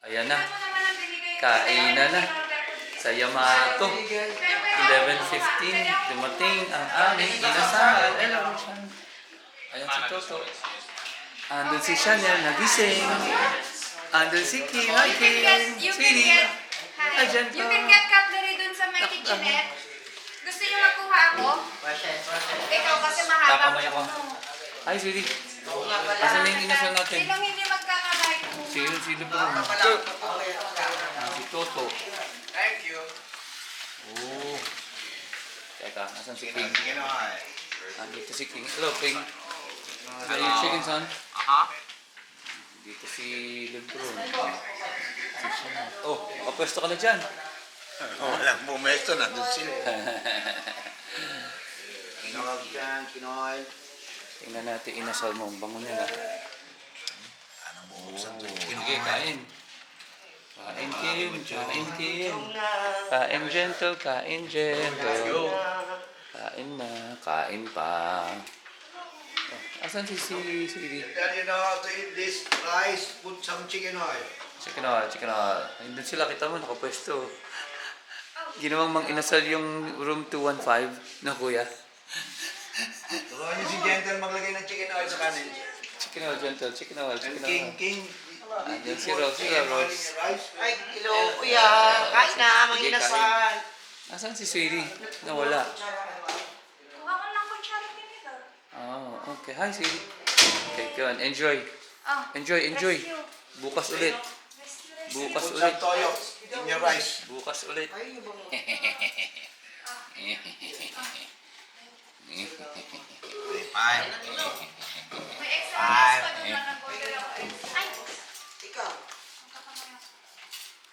Ayan na. Kainan na. Sa Yamato. 11:15. Dumating ang aming inasal. Hello, Sean. Ayan si Toto. Andun si Chanel, nagising. Andun si Kim. Hi, Kim. Sweetie. Ayan You ka. can get cutlery dun sa may kitchenette. Gusto niyo makuha ako? Ikaw kasi mahaba. Kakamay ako. Hi, sweetie. Asan na yung inasal natin? Sinong hindi magkakamay ko? Si Lebron. Si Toto. Thank you. Oh. Teka, asan si King? Sige na. Dito si King. Hello, King. Are you chicken, son? Dito si Lebron. Oh, makapwesto ka na dyan. Walang bumesto na doon sila. Kinoy dyan, Kinoy. Tingnan natin inasal mo. Ang bango nila. Anong bubuksan to? Sige, kain. Kain, Kim. Kain, Kim. Kain, gentle. Kain, gentle. Kain na. Kain pa. Oh, asan si Siri? Then you know how to eat this rice, put some chicken oil. Chicken oil, chicken oil. Doon sila, kita mo, nakapwesto. Ginawang mang inasal yung room 215 na kuya. Turuan niyo si Gentle maglagay ng chicken oil sa kanin. Chicken oil, gentle. Chicken oil, And chicken King, oil. King. Andyan si Rose, sila Rose. Ay, hello, kuya. Kain na, mga Sige, inasal. Asan si Siri? Nawala. Kuha ko ng kutsara ganito. Oh, okay. Hi, Siri. Okay, go on. Enjoy. Oh, Enjoy, enjoy. rescue. Bukas ulit. Bukas Put ulit. some toyo in your rice. Bukas ulit. Ay, yung mga... Fine. May extra rice pa doon na nag-order ako. Ay, Ikaw.